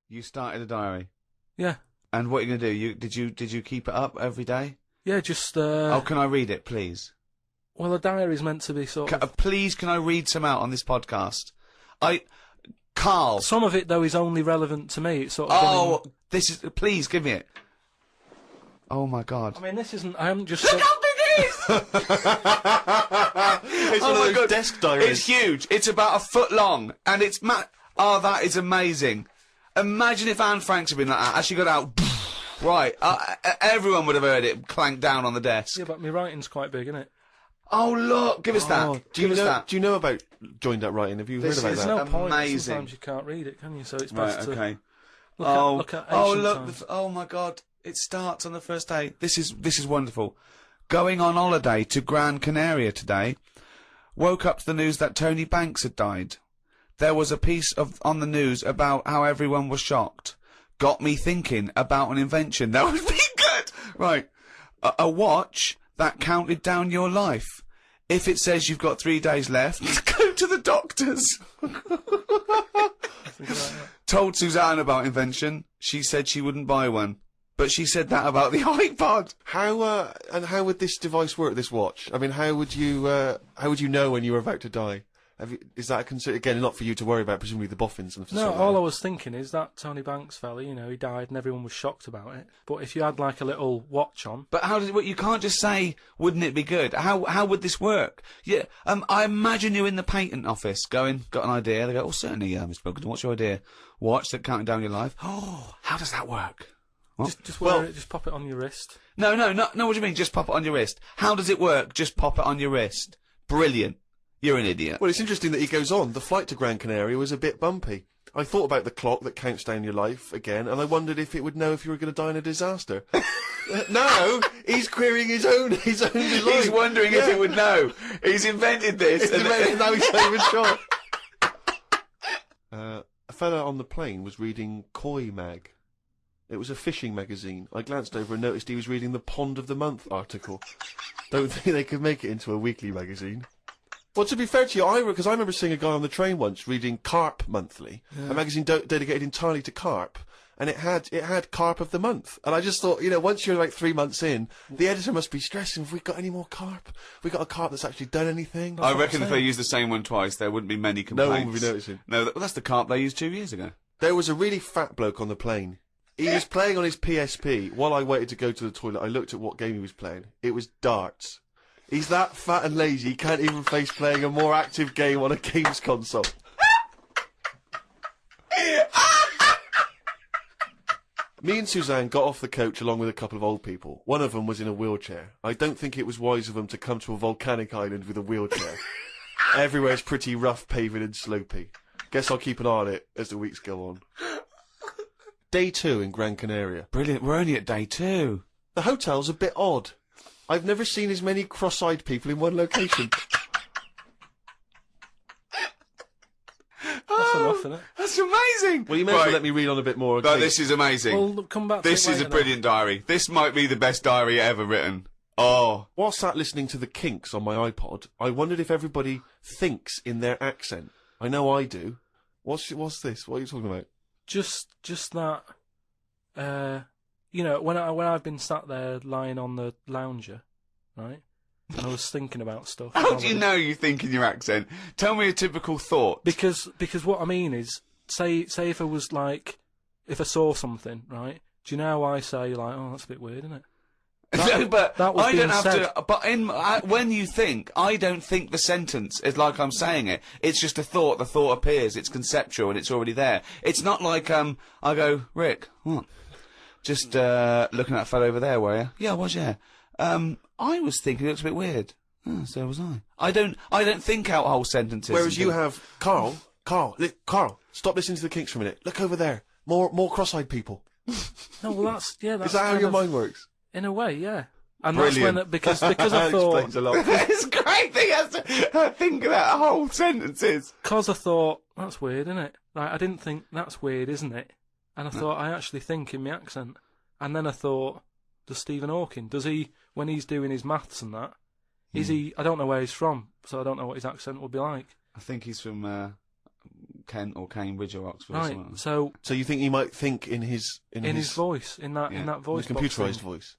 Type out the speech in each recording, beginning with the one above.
You started a diary. Yeah. And what are you going to do? Did you keep it up every day? Yeah, just... Oh, can I read it, please? Well, a diary's meant to be sort of... Please, can I read some out on this podcast? Karl. Some of it, though, is only relevant to me. It's sort of... This is... Please, give me it. Oh, my God. I mean, this isn't... I haven't just... Look how big it is! It's one of those desk diaries. It's huge. It's about a foot long. And it's... Oh, that is amazing. Imagine if Anne Franks had been like that. As she got out... Right. Everyone would have heard it clank down on the desk. Yeah, but my writing's quite big, isn't it? Oh, look. Give us that. Do you know about joined up writing? Have you heard about that? There's no point. Amazing. Sometimes you can't read it, can you? So it's best to... Okay. Look at ancient times. Oh, my God. It starts on the first day. This is wonderful. Going on holiday to Gran Canaria today. Woke up to the news that Tony Banks had died. There was a piece on the news about how everyone was shocked. Got me thinking about an invention that would be good. Right. A watch that counted down your life. If it says you've got 3 days left, go to the doctors. Told Suzanne about invention. She said she wouldn't buy one. But she said that about the iPod. How would this device work, this watch? I mean, how would you know when you were about to die? Is that a concern? Again, not for you to worry about, presumably the boffins and No, all I was thinking is that Tony Banks fella, he died and everyone was shocked about it. But if you had like a little watch on... But how does it work? You can't just say, wouldn't it be good? How would this work? Yeah, I imagine you in the patent office going, got an idea. They go, oh, certainly, Mr. Pilkington, what's your idea? Watch that counting down your life. Oh, how does that work? What? Just wear it, just pop it on your wrist. No, what do you mean, just pop it on your wrist? How does it work? Just pop it on your wrist. Brilliant. You're an idiot. Well, it's interesting that he goes on. The flight to Gran Canaria was a bit bumpy. I thought about the clock that counts down your life again, and I wondered if it would know if you were going to die in a disaster. No, he's querying his own design. He's wondering if it would know. He's invented this. And now he's not even sure. A fella on the plane was reading Koi Mag. It was a fishing magazine. I glanced over and noticed he was reading the Pond of the Month article. Don't think they could make it into a weekly magazine. Well, to be fair to you, because I remember seeing a guy on the train once reading Carp Monthly, a magazine dedicated entirely to carp, and it had Carp of the Month. And I just thought, once you're like 3 months in, the editor must be stressing, have we got any more carp? Have we got a carp that's actually done anything? I reckon if they used the same one twice, there wouldn't be many complaints. No one would be noticing. No, that's the carp they used 2 years ago. There was a really fat bloke on the plane. He was playing on his PSP. While I waited to go to the toilet, I looked at what game he was playing. It was darts. He's that fat and lazy, he can't even face playing a more active game on a games console. Me and Suzanne got off the coach along with a couple of old people. One of them was in a wheelchair. I don't think it was wise of them to come to a volcanic island with a wheelchair. Everywhere's pretty rough paving and slopey. Guess I'll keep an eye on it as the weeks go on. Day 2 in Gran Canaria. Brilliant, we're only at day 2. The hotel's a bit odd. I've never seen as many cross-eyed people in one location. That's enough, isn't it? That's amazing! Well, you may as well let me read on a bit more. No, this is amazing. Well, come back to this it is a later brilliant diary. This might be the best diary ever written. Oh. While sat listening to the Kinks on my iPod, I wondered if everybody thinks in their accent. I know I do. What's this? What are you talking about? Just that, when I've been sat there lying on the lounger, right, and I was thinking about stuff. How do you know you think in your accent? Tell me a typical thought. Because what I mean is, say if I was like, if I saw something, right, do you know how I say, like, oh, that's a bit weird, isn't it? No, but that was I don't have said. to. But when you think, I don't think the sentence is like I'm saying it. It's just a thought. The thought appears. It's conceptual and it's already there. It's not like I go, Rick, what? Just looking at that fellow over there, were you? Yeah, I was. Yeah. I was thinking it looks a bit weird. Oh, so was I. I don't think out whole sentences. Whereas you have Karl, stop listening to the Kinks for a minute. Look over there. More cross-eyed people. No, well that's Is that how your mind works? In a way, yeah. And Brilliant. that's when because I thought explains a lot. It's great that he has to think about whole sentences. Because I thought that's weird, isn't it? Like I didn't think that's weird, isn't it? And I thought I actually think in my accent. And then I thought, does Stephen Hawking, does he when he's doing his maths and that? Is he? I don't know where he's from, so I don't know what his accent would be like. I think he's from Kent or Cambridge or Oxford or Right. something. So So you think he might think in his voice, in that voice box computerised thing. voice?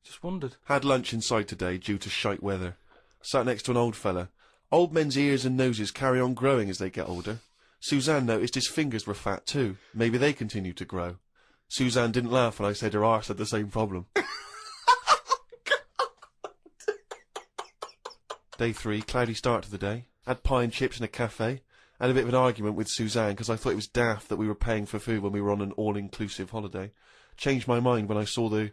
Just wondered. Had lunch inside today due to shite weather. Sat next to an old fella. Old men's ears and noses carry on growing as they get older. Suzanne noticed his fingers were fat too. Maybe they continue to grow. Suzanne didn't laugh when I said her arse had the same problem. Day 3, cloudy start to the day. Had pie and chips in a cafe. Had a bit of an argument with Suzanne because I thought it was daft that we were paying for food when we were on an all-inclusive holiday. Changed my mind when I saw they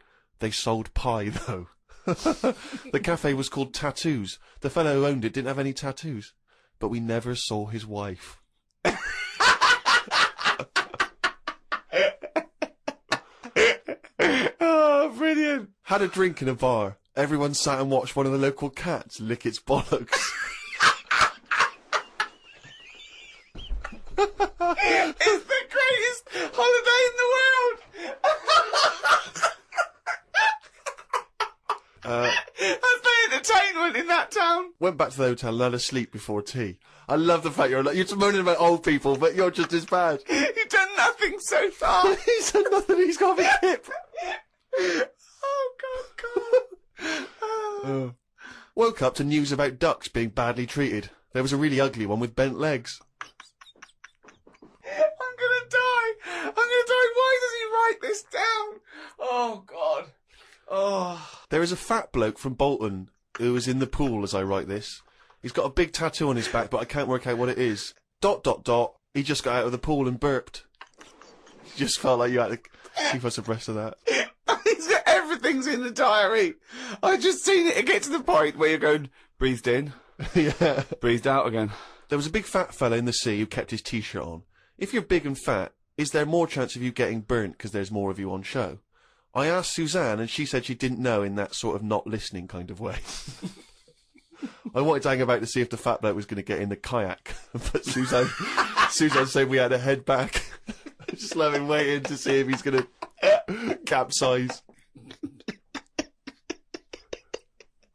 sold pie though. The cafe was called Tattoos. The fellow who owned it didn't have any tattoos. But we never saw his wife. Oh, brilliant. Had a drink in a bar. Everyone sat and watched one of the local cats lick its bollocks. It's the greatest holiday in the world. That's the entertainment in that town. Went back to the hotel and had a sleep before tea. I love the fact you're moaning about old people, but you're just as bad. You've done nothing so far. He's done nothing, he's got a tip. Oh, God. Woke up to news about ducks being badly treated. There was a really ugly one with bent legs. I'm gonna die. Why does he write this down? Oh, God. Oh. There is a fat bloke from Bolton who is in the pool as I write this. He's got a big tattoo on his back, but I can't work out what it is. ... He just got out of the pool and burped. Just felt like you had to keep us abreast of that. Everything's in the diary. I just seen it get to the point where you're going, breathed in, Yeah. breathed out again. There was a big fat fella in the sea who kept his t-shirt on. If you're big and fat, is there more chance of you getting burnt because there's more of you on show? I asked Suzanne and she said she didn't know in that sort of not listening kind of way. I wanted to hang about to see if the fat bloke was going to get in the kayak, but Suzanne said we had to head back. Just let him wait in to see if he's going to capsize.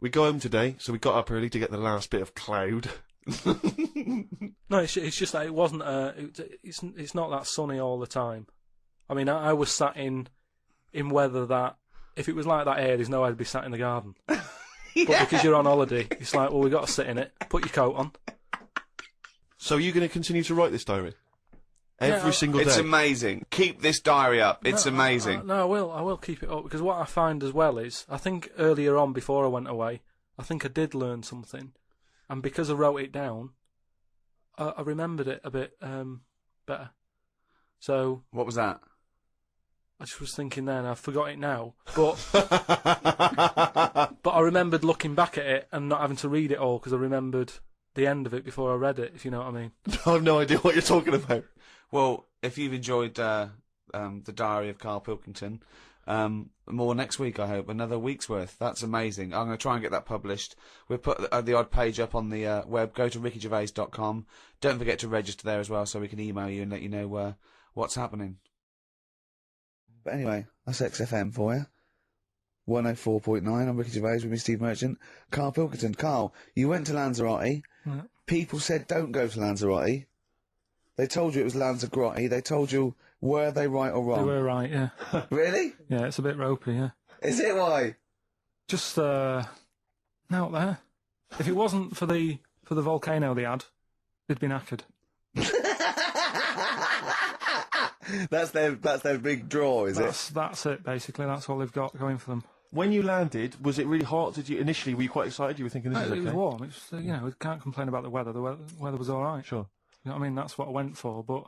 We go home today, so we got up early to get the last bit of cloud. No, it's just that it wasn't. It's not that sunny all the time. I mean, I was sat in weather that if it was like that here, there's no way I'd be sat in the garden. Yeah. But because you're on holiday, it's like, well, we got to sit in it. Put your coat on. So are you going to continue to write this diary? Every single day? It's amazing. Keep this diary up. It's amazing. No, I will keep it up, because what I find as well is, I think earlier on, before I went away, I think I did learn something, and because I wrote it down, I remembered it a bit better. So What was that? I just was thinking then, I forgot it now, but but I remembered looking back at it and not having to read it all, because I remembered the end of it before I read it, if you know what I mean. I have no idea what you're talking about. Well, if you've enjoyed the diary of Karl Pilkington, more next week, I hope. Another week's worth. That's amazing. I'm going to try and get that published. We'll put the odd page up on the web. Go to rickygervais.com. Don't forget to register there as well, so we can email you and let you know what's happening. But anyway, that's XFM for you. 104.9. I'm Ricky Gervais with me, Steve Merchant. Karl Pilkington. Karl, you went to Lanzarote. Yeah. People said don't go to Lanzarote. They told you it was Lanzarote. They told you, were they right or wrong? They were right, yeah. Really? Yeah, it's a bit ropey, yeah. Is it why? Just out there. If it wasn't for the volcano they had, they'd be knackered. That's their big draw, is it? That's it, basically. That's all they've got going for them. When you landed, was it really hot? Were you quite excited? You were thinking this is okay? It was warm. It was, we can't complain about the weather. The weather was all right. Sure. You know what I mean? That's what I went for. But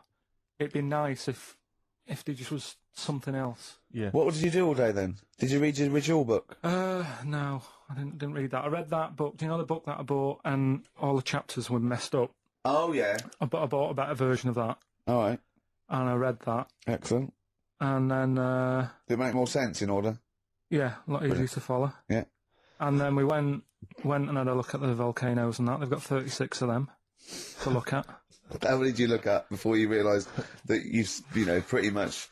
it'd be nice if there just was something else. Yeah. What did you do all day then? Did you read your ritual book? No, I didn't read that. I read that book. Do you know the book that I bought, and all the chapters were messed up? Oh yeah. I bought a better version of that, All right. and I read that, Excellent. and then Did it make more sense in order? yeah, a lot easier to follow. Yeah. And then we went and had a look at the volcanoes and that. They've got 36 of them to look at. How many did you look at before you realised that pretty much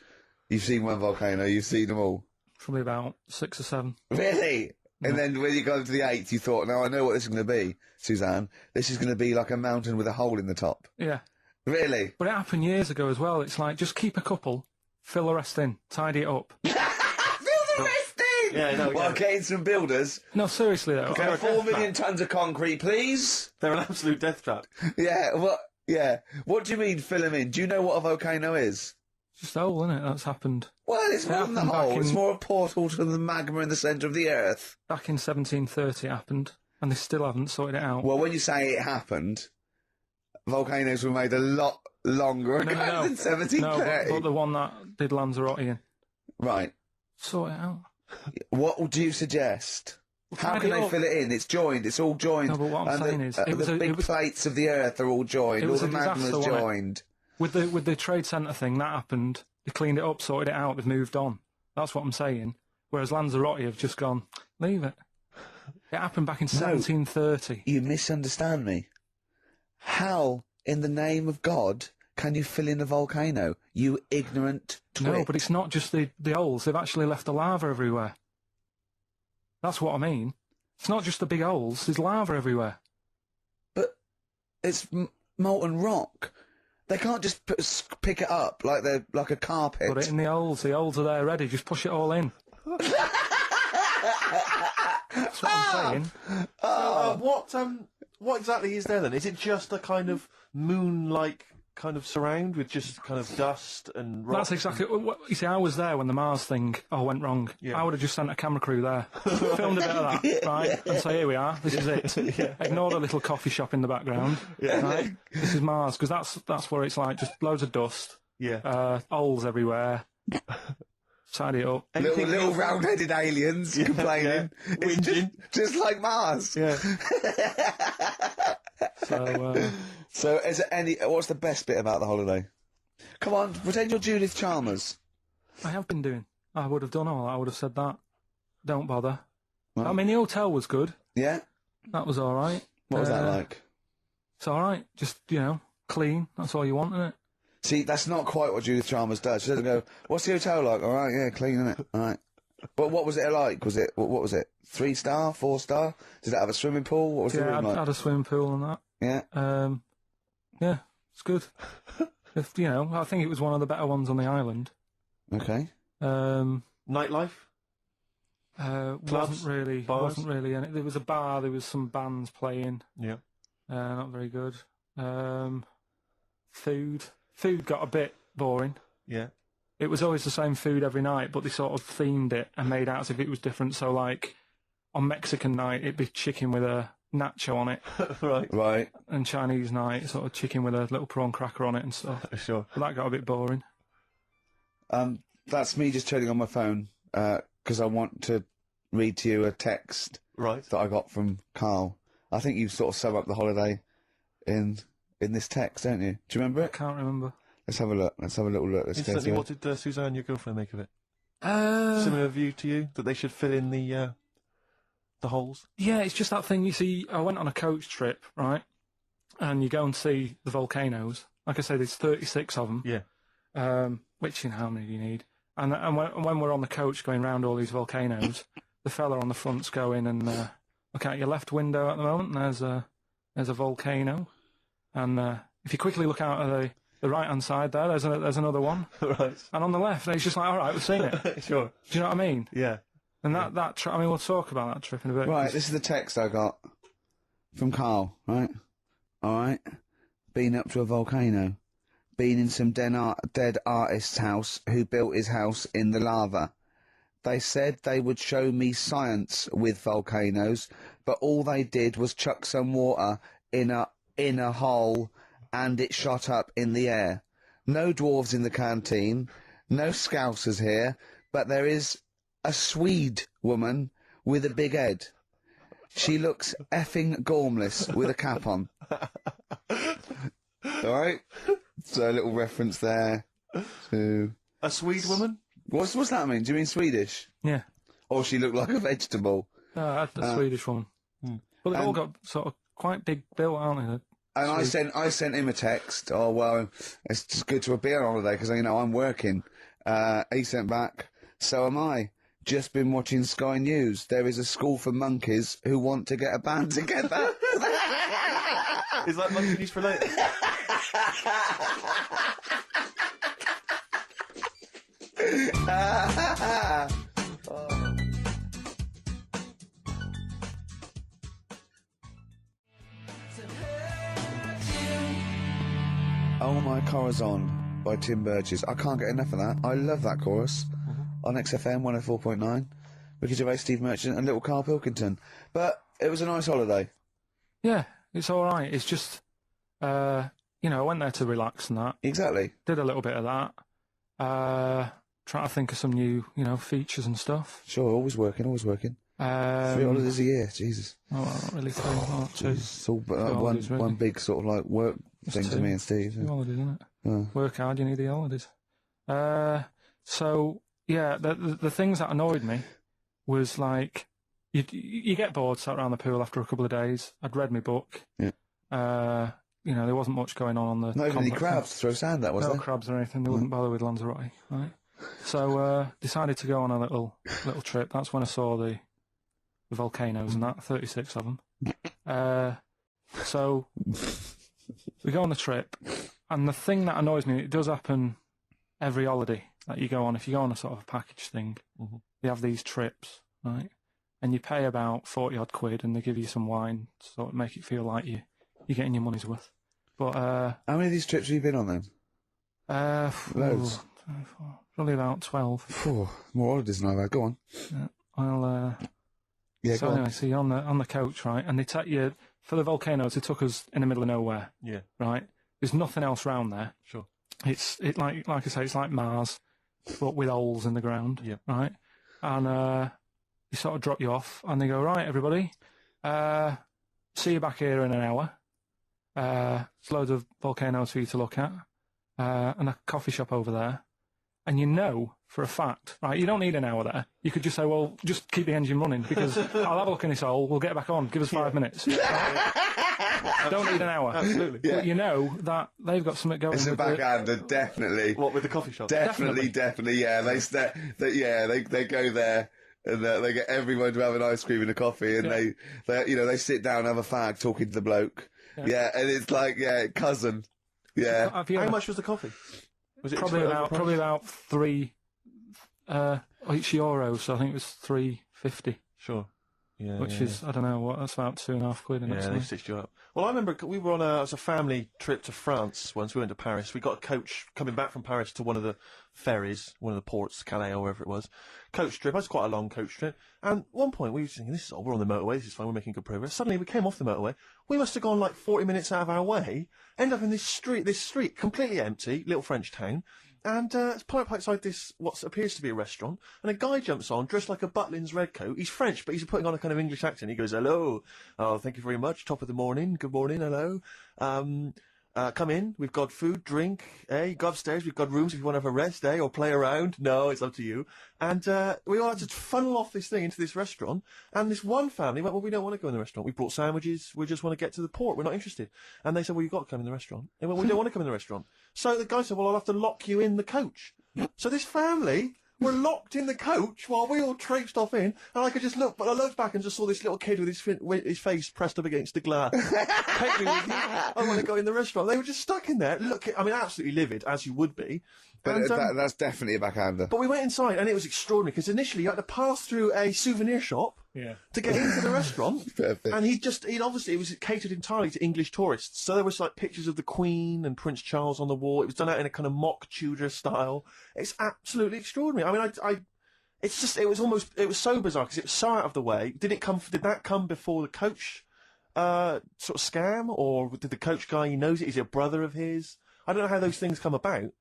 you've seen one volcano, you've seen them all? Probably about 6 or 7. Really? Yeah. And then when you got to the 8th, you thought, now I know what this is going to be, Suzanne. This is going to be like a mountain with a hole in the top. Yeah. Really? But it happened years ago as well. It's like, just keep a couple, fill the rest in, tidy it up. Fill the rest in! Yeah, no, Well, yeah. getting some builders. No, seriously though. Okay, 4 million tons of concrete, please. They're an absolute death trap. Yeah, what? Yeah. What do you mean fill them in? Do you know what a volcano is? Just a hole, isn't it? That's happened. Well, it's more than the happened back hole. It's in- more a portal to the magma in the centre of the earth. Back in 1730 it happened, and they still haven't sorted it out. Well, when you say it happened, volcanoes were made a lot longer ago No. than 1730. No, but the one that did Lanzarote in. Right. Sort it out. What would you suggest? How tidy can it they up. fill it in? It's joined. It's all joined. No, but what I'm And saying is, it was the big it was, plates of the earth are all joined. it All was the a disaster, magma's wasn't it? joined. with the trade centre thing, that happened. They cleaned it up, sorted it out, they've moved on. That's what I'm saying. Whereas Lanzarote have just gone, leave it. It happened back in 1730. You misunderstand me. How, in the name of God, can you fill in a volcano? You ignorant twit. No, but it's not just the holes. They've actually left the lava everywhere. That's what I mean. It's not just the big holes. There's lava everywhere. But it's molten rock. They can't just pick it up like they're like a carpet. Put it in the holes. The holes are there ready. Just push it all in. That's what I'm saying. What exactly is there then? Is it just a kind of moon-like kind of surround with just kind of dust and rock? That's exactly what you see. I was there when the Mars thing went wrong. Yeah. I would have just sent a camera crew there, filmed a bit of that, right, and say, "Here we are. This is it." Yeah. Ignore the little coffee shop in the background. Yeah. Right? This is Mars because that's where it's like just loads of dust, Yeah. holes everywhere. Tidy it up. Little round-headed aliens complaining. Yeah. It's just like Mars. Yeah. So So, is there any? What's the best bit about the holiday? Come on, pretend you're Judith Chalmers. I have been doing. I would have done all. I would have said that. Don't bother. Right. I mean, the hotel was good. Yeah. That was all right. What was that like? It's all right. Just clean. That's all you want, isn't it? See, that's not quite what Judith Chalmers does. She doesn't go, "What's the hotel like?" All right, yeah, clean, innit? All right. But what was it like? Was it what was it? 3-star, 4-star? Did it have a swimming pool? What was the Yeah, room I like? had a swimming pool and that. Yeah. Yeah, it's good. I think it was one of the better ones on the island. Okay. Nightlife? Clubs? Bars? Wasn't really any. There was a bar. There was some bands playing. Yeah. Not very good. Food got a bit boring. Yeah. It was always the same food every night, but they sort of themed it and made out as if it was different. So, like, on Mexican night, it'd be chicken with a nacho on it, Right. and Chinese night, sort of chicken with a little prawn cracker on it and stuff. Sure. But that got a bit boring. That's me just turning on my phone because I want to read to you a text Right. that I got from Karl. I think you sort of sum up the holiday in this text, don't you? Do you remember I it? can't remember. Let's have a look. Let's have a little look. Let's go Instantly, through what it. did Suzanne, your girlfriend, make of it? Uh, Similar view to you? That they should fill in the holes? Yeah, it's just that thing. You see, I went on a coach trip, right? And you go and see the volcanoes. Like I say, there's 36 of them. Yeah. Which, how many do you need? And when we're on the coach going round all these volcanoes, the fella on the front's going and look out your left window at the moment. And there's a volcano, and if you quickly look out at the right hand side there, there's another one. Right. And on the left, it's just like, all right, we've seen it. Sure. Do you know what I mean? Yeah. And that trip, I mean, we'll talk about that trip in a bit. Right, this is the text I got from Karl, right? All right. Been up to a volcano. Been in some dead artist's house who built his house in the lava. They said they would show me science with volcanoes, but all they did was chuck some water in a hole and it shot up in the air. No dwarves in the canteen, no scousers here, but there is a Swede woman with a big head. She looks effing gormless with a cap on. Alright? So a little reference there to... A Swede woman? What's that mean? Do you mean Swedish? Yeah. Or she looked like a vegetable? That's the Swedish one. But they've all got sort of quite big built, aren't they? And I sent him a text. Oh, well, it's just good to be on holiday because, I'm working. He sent back, so am I. Just been watching Sky News. There is a school for monkeys who want to get a band together. Is that monkey news related? Oh My Corazon by Tim Burgess. I can't get enough of that. I love that chorus. On XFM 104.9. Ricky Gervais, Steve Merchant and little Karl Pilkington. But it was a nice holiday. Yeah, it's all right. It's just, I went there to relax and that. Exactly. Did a little bit of that. Trying to think of some new, features and stuff. Sure, always working. 3 holidays a year, Jesus. Oh, well, not really 3, not 2. It's all holidays, really. one big sort of like work thing to me and Steve. 2 holidays, isn't it? Yeah. Work hard, you need the holidays. So, yeah, the things that annoyed me was like, you get bored sat around the pool after a couple of days. I'd read my book. Yeah. There wasn't much going on the Not even any complex. crabs to throw sand at, was No there? crabs or anything. They wouldn't bother with Lanzarote, right? So, decided to go on a little trip. That's when I saw the volcanoes and that, 36 of them. So, we go on the trip, and the thing that annoys me, it does happen every holiday that you go on. If you go on a sort of a package thing, they have these trips, right? And you pay about 40-odd quid, and they give you some wine to sort of make it feel like you're getting your money's worth. But how many of these trips have you been on then? Loads. Probably about 12. More holidays than I've had. Go on. Yeah, so anyway, so you're on the coach, right? And they take you for the volcanoes. They took us in the middle of nowhere. Yeah. Right. There's nothing else round there. Sure. It's like I say, it's like Mars, but with holes in the ground. Yeah. Right. And they sort of drop you off, and they go, right, everybody, see you back here in an hour. There's loads of volcanoes for you to look at, and a coffee shop over there. And for a fact, right, you don't need an hour there. You could just say, well, just keep the engine running, because I'll have a look in this hole, we'll get back on, give us 5 minutes. Right? Don't need an hour. Absolutely. Yeah. But you know that they've got something going. It's a backhander, definitely. What, with the coffee shop? Definitely, yeah. They go there and they get everyone to have an ice cream and a coffee, and they sit down, have a fag, talking to the bloke. Yeah, and it's like, cousin. Yeah. How much was the coffee? Was it probably about 3 each euro, so I think it was 3.50. Sure. Yeah. Which is, I don't know, that's about 2.5 quid. Yeah, they stitched you up. Well, I remember we were on a family trip to France once. We went to Paris. We got a coach coming back from Paris to one of the ferries, one of the ports, Calais or wherever it was. Coach trip. It was quite a long coach trip. And at one point we were thinking, we're on the motorway, this is fine, we're making good progress. Suddenly we came off the motorway. We must have gone like 40 minutes out of our way, end up in this street, completely empty, little French town. And it's pulled up outside this, what appears to be a restaurant, and a guy jumps on, dressed like a Butlins red coat. He's French, but he's putting on a kind of English accent. He goes, hello, oh, thank you very much, top of the morning, good morning, hello. Come in, we've got food, drink, you go upstairs, we've got rooms if you want to have a rest, or play around. No, it's up to you. And we all had to funnel off this thing into this restaurant, and this one family went, well, we don't want to go in the restaurant. We brought sandwiches, we just want to get to the port, we're not interested. And they said, well, you've got to come in the restaurant. They went, we don't want to come in the restaurant. So the guy said, well, I'll have to lock you in the coach. So this family were locked in the coach while we all traipsed off in, and I could just look, but I looked back and just saw this little kid with his face pressed up against the glass. Take me with you. I want to go in the restaurant. They were just stuck in there, absolutely livid, as you would be. But And, that's definitely a backhander. but we went inside, and it was extraordinary, because initially you had to pass through a souvenir shop to get into the restaurant. Perfect. And it was catered entirely to English tourists. So there was like pictures of the Queen and Prince Charles on the wall. It was done out in a kind of mock Tudor style. It's absolutely extraordinary. I mean, it was so bizarre because it was so out of the way. Did that come before the coach, sort of scam, or did the coach guy, he knows it? Is it a brother of his? I don't know how those things come about.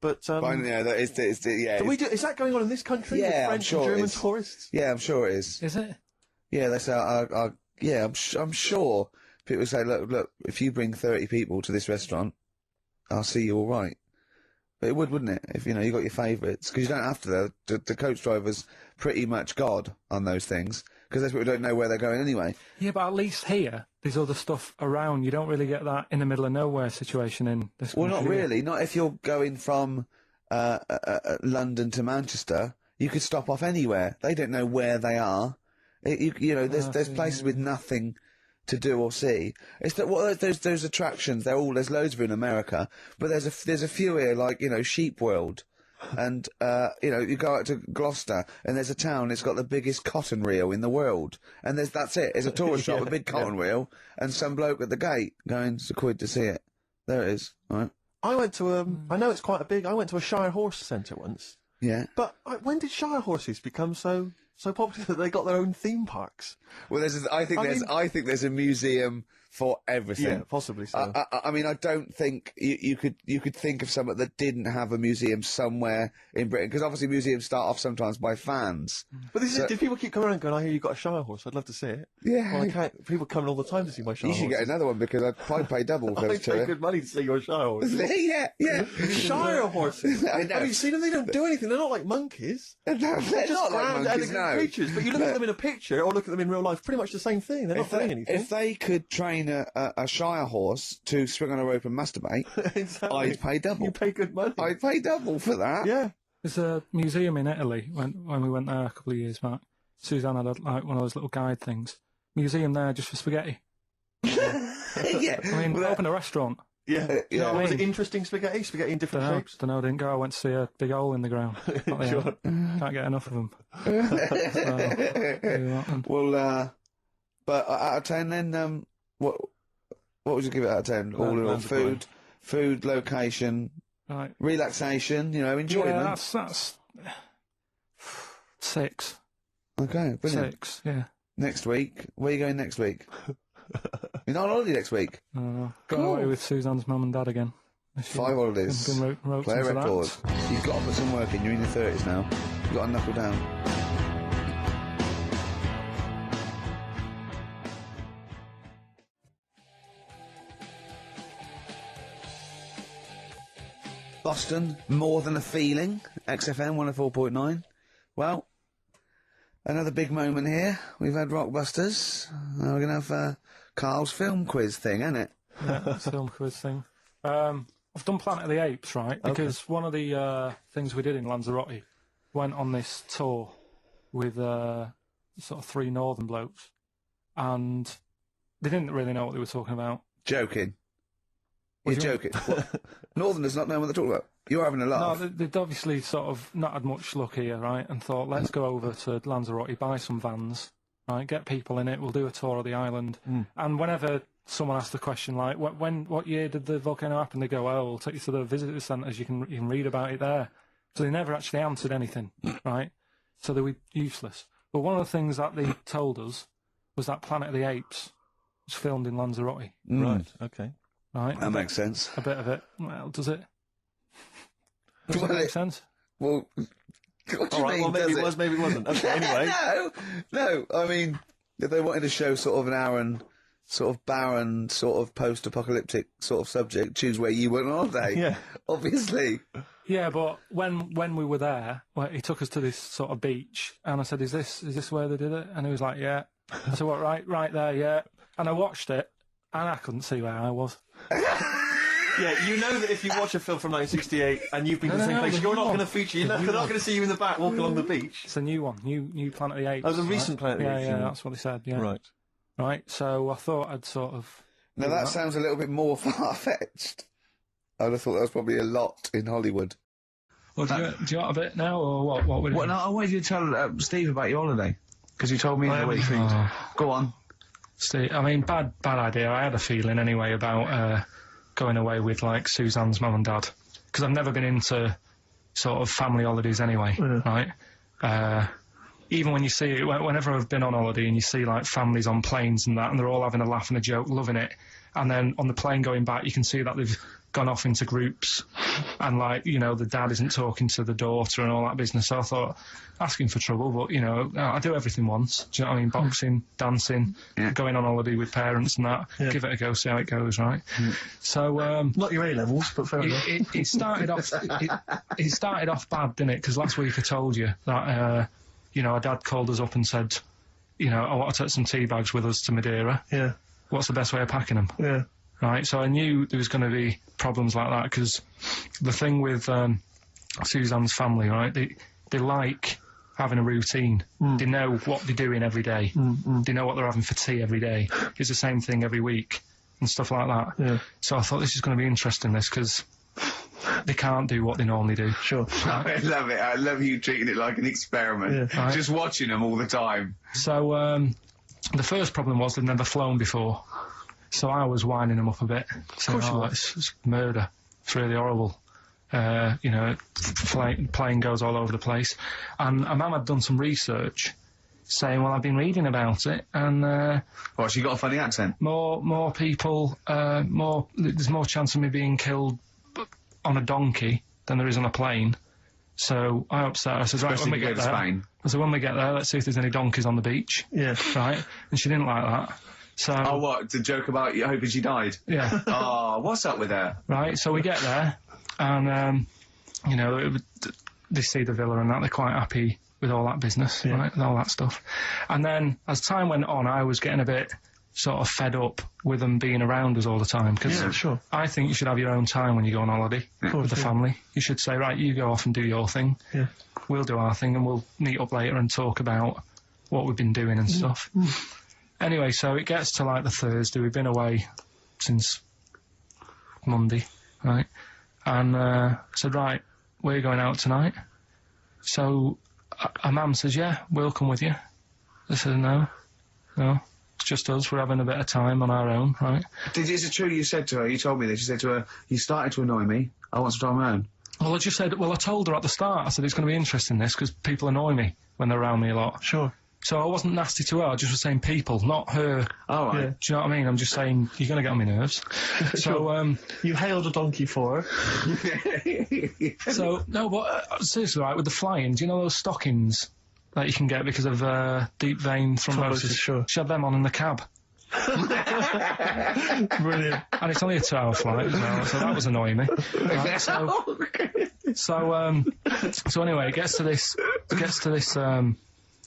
But that is, is that going on in this country? Yeah, with French I'm sure and it German is. tourists? Yeah, I'm sure it is. Is it? Yeah, they say, I'm sure people say, look, if you bring 30 people to this restaurant, I'll see you all right. But it wouldn't it? If, you got your favourites. Because you don't have to, the coach driver's pretty much God on those things. Because those people don't know where they're going anyway. Yeah, but at least here, there's other stuff around. You don't really get that in the middle of nowhere situation in this country. Well, not really. Not if you're going from London to Manchester. You could stop off anywhere. They don't know where they are. There's places with nothing to do or see. It's that those attractions. There's loads of it in America, but there's a few here, like Sheep World, and you go out to Gloucester and there's a town. It's got the biggest cotton reel in the world, and that's it. It's a tourist shop, a big cotton reel, and some bloke at the gate going, "It's £1 to see it." There it is. All right. I went to I know it's quite a big. I went to a Shire Horse Centre once. Yeah. But when did Shire horses become so popular that they got their own theme parks? Well, I think there's a museum for everything. Yeah, possibly so. I mean, I don't think you could think of something that didn't have a museum somewhere in Britain, because obviously museums start off sometimes by fans. But did people keep coming around going, "I hear you've got a Shire horse. I'd love to see it." Yeah. Well, I can't. People coming all the time to see my Shire You horse. should get another one, because I'd probably pay double for I those pay two. good money to see your Shire horse. Yeah. Shire horses. I know. Have you seen them? They don't do anything. They're not like monkeys. No, they're Just not like grand, monkeys, elegant no. creatures. But you look at them in a picture or look at them in real life, pretty much the same thing. They're not doing anything. If they could train a Shire horse to swing on a rope and masturbate, Exactly. I'd pay double. You pay good money. I'd pay double for that. Yeah. There's a museum in Italy when we went there a couple of years back. Suzanne had one of those little guide things. Museum there just for spaghetti. Yeah. I mean, we opened a restaurant. Yeah. Yeah. Was it interesting spaghetti? Spaghetti in different shapes? Don't know, didn't go. I went to see a big hole in the ground. Sure. Can't get enough of them. Well, but out of 10 then, what would you give it out of 10? All in all, food, location, Right. relaxation, enjoyment. Yeah, that's 6. Okay, brilliant. 6, yeah. Next week, where are you going next week? You're not on holiday next week. Going Cool. away with Suzanne's mum and dad again. 5 holidays. Wrote Play a some for record. that. You've got to put some work in. You're in your 30s now. You've got to knuckle down. Boston, More Than a Feeling, XFM 104.9. Well, another big moment here. We've had Rockbusters. Now we're going to have Karl's film quiz thing, isn't it? Yeah, film quiz thing. I've done Planet of the Apes, right? Because one of the things we did in Lanzarote went on this tour with sort of 3 northern blokes, and they didn't really know what they were talking about. Joking. What You're do you joking. What? Northerners not know what they're talking about. You're having a laugh. No, they'd obviously sort of not had much luck here, right? And thought, let's go over to Lanzarote, buy some vans, right? Get people in it. We'll do a tour of the island. And whenever someone asks the question like, what year did the volcano happen? They go, oh, we'll take you to the visitor centres. You can read about it there. So they never actually answered anything, right? So they were useless. But one of the things that they told us was that Planet of the Apes was filmed in Lanzarote, Right, okay. right? That makes sense. A bit of it. Well, does it? Does Well, it make sense? Well, what do you All right, mean, well, maybe does it was, maybe it wasn't. Okay, anyway. No. I mean, if they wanted to show sort of an Aaron, sort of barren, sort of post-apocalyptic sort of subject, choose where you went on holiday. Yeah. Obviously. Yeah, but when we were there, well, he took us to this sort of beach, and I said, "Is this where they did it?" And he was like, "Yeah." I said, "What? Right there, yeah." And I watched it, and I couldn't see where I was. Yeah, you know that if you watch a film from 1968 and you've been to the same place, you're not going to feature. They're not going to see you in the back walking along the beach. It's a new one, new Planet of the Apes. Oh, the recent Planet of the Apes. Yeah, that's what they said. Yeah, right. So I thought I'd sort of. Now that sounds a little bit more far-fetched. I'd have thought that was probably a lot in Hollywood. Well, do you want a bit now, or what? What would it? Well, no, I wanted you to tell Steve about your holiday, because you told me in the week. Go on. Steve, I mean, bad idea. I had a feeling anyway about going away with like Suzanne's mum and dad, because I've never been into sort of family holidays anyway, right? Even when you see it, whenever I've been on holiday and you see like families on planes and that, and they're all having a laugh and a joke, loving it, and then on the plane going back, you can see that they've gone off into groups, and like, the dad isn't talking to the daughter and all that business. So I thought, asking for trouble, but I do everything once. Do you know what I mean? Boxing, dancing, going on holiday with parents and that. Yeah. Give it a go, see how it goes, right? So not your A levels, but fair enough. It started off. It started off bad, didn't it? Because last week I told you that our dad called us up and said, I want to take some tea bags with us to Madeira. Yeah. What's the best way of packing them? Yeah. Right, so I knew there was going to be problems like that, because the thing with Suzanne's family, right, they like having a routine. They know what they're doing every day. They know what they're having for tea every day. It's the same thing every week and stuff like that. Yeah. So I thought this is going to be interesting, this, because they can't do what they normally do. Sure. I love it. I love you treating it like an experiment. Yeah. Right. Just watching them all the time. So the first problem was they'd never flown before. So I was winding them up a bit. Saying, it's murder. It's really horrible. You know, plane goes all over the place. And Mum had done some research saying, well, I've been reading about it, and Oh, she got a funny accent. more people, there's more chance of me being killed on a donkey than there is on a plane. So I upset her. I said, right, Especially when we if you get go to there, Spain. I said, when we get there, let's see if there's any donkeys on the beach. Yeah. Right? And she didn't like that. So, Oh, what? To joke about you hoping she died? yeah. Oh, what's up with her? Right, so we get there, and, you know, they see the villa and that, they're quite happy with all that business, right, and all that stuff. And then, as time went on, I was getting a bit sort of fed up with them being around us all the time, because Yeah, sure. I think you should have your own time when you go on holiday with the family. You should say, right, you go off and do your thing, Yeah. we'll do our thing, and we'll meet up later and talk about what we've been doing and stuff. Anyway, so it gets to like the Thursday. We've been away since Monday, right? And I said, right, we're going out tonight. So a mum says, yeah, we'll come with you. I said, no, it's just us. We're having a bit of time on our own, right? Is it true you said to her, you told me this, you said to her, you started to annoy me, I want to try my own? Well, I told her at the start, I said, it's going to be interesting, this, because people annoy me when they're around me a lot. Sure. So I wasn't nasty to her, I just was saying people, not her. All right. Yeah. Do you know what I mean? I'm just saying, you're going to get on my nerves. So, You hailed a donkey for her. so no, but seriously, right, with the flying, do you know those stockings that you can get because of deep vein thrombosis? Sure. She had them on in the cab. Brilliant. And it's only a 2-hour flight as well, so that was annoying me. Right, so anyway, it gets to this,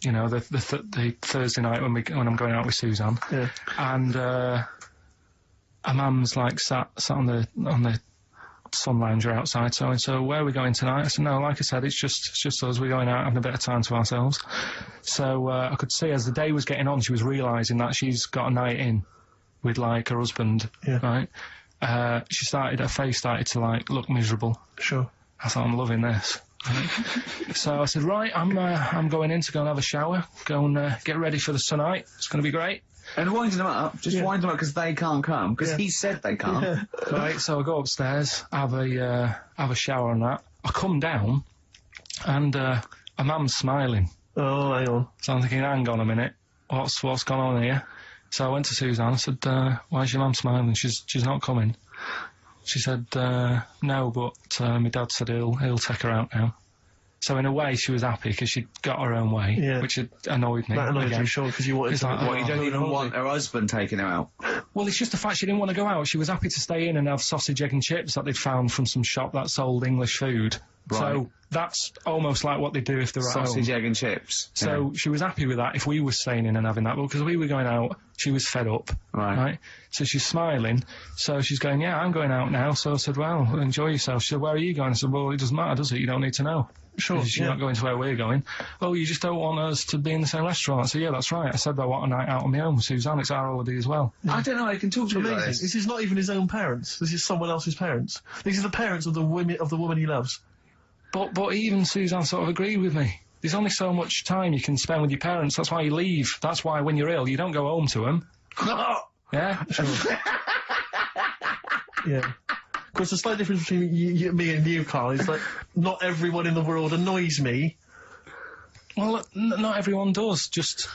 you know, the Thursday night when I'm going out with Suzanne, Yeah. and a mum's like sat on the sun lounger outside, so where are we going tonight? I said, no, like I said, it's just us, we're going out having a bit of time to ourselves. So I could see as the day was getting on, she was realising that she's got a night in with like her husband, right? Her face started to like look miserable. Sure. I thought, I'm loving this. So I said, right, I'm going in to go and have a shower, go and get ready for the tonight. It's going to be great. And winding them up, just wind them up because they can't come, because he said they can't. Yeah. Right, so I go upstairs, have a shower and that. I come down, and a mum's smiling. Oh, hang on. So I'm thinking, hang on a minute, what's gone on here? So I went to Suzanne, I said, why's your mum smiling? She's not coming. She said, no, but my dad said he'll take her out now. So in a way, she was happy because she'd got her own way, which had annoyed me. That annoyed again. you, sure, because you wanted It's to... like, What, you don't even want her husband taking her out? Well, it's just the fact she didn't want to go out. She was happy to stay in and have sausage, egg and chips that they'd found from some shop that sold English food. Right. So that's almost like what they do if they're at home. Sausage, egg and chips. So she was happy with that if we were staying in and having that. But because we were going out, she was fed up. Right. So she's smiling. So she's going, yeah, I'm going out now. So I said, well, enjoy yourself. She said, where are you going? I said, well, it doesn't matter, does it? You don't need to know. Sure, You're not going to where we're going. Oh, you just don't want us to be in the same restaurant. I said, yeah, that's right. I said, I want a night out on my own with Suzanne. It's our holiday as well. I don't know, I can talk to you about Amazing. this. This is not even his own parents. This is someone else's parents. These are the parents of the woman he loves. But even Suzanne sort of agreed with me. There's only so much time you can spend with your parents. That's why you leave. That's why when you're ill, you don't go home to them. Yeah? Sure. Yeah. Of course, the slight difference between me and you, Karl, is like, not everyone in the world annoys me. Well, not everyone does. Just...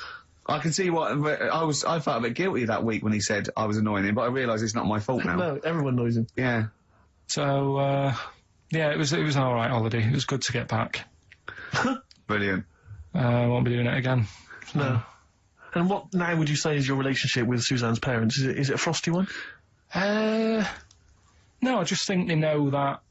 I can see what I felt a bit guilty that week when he said I was annoying him, but I realise it's not my fault now. No, everyone annoys him. Yeah. So, yeah, it was an alright holiday. It was good to get back. Brilliant. Won't be doing it again. No. And what now would you say is your relationship with Suzanne's parents? Is it a frosty one? No, I just think they know that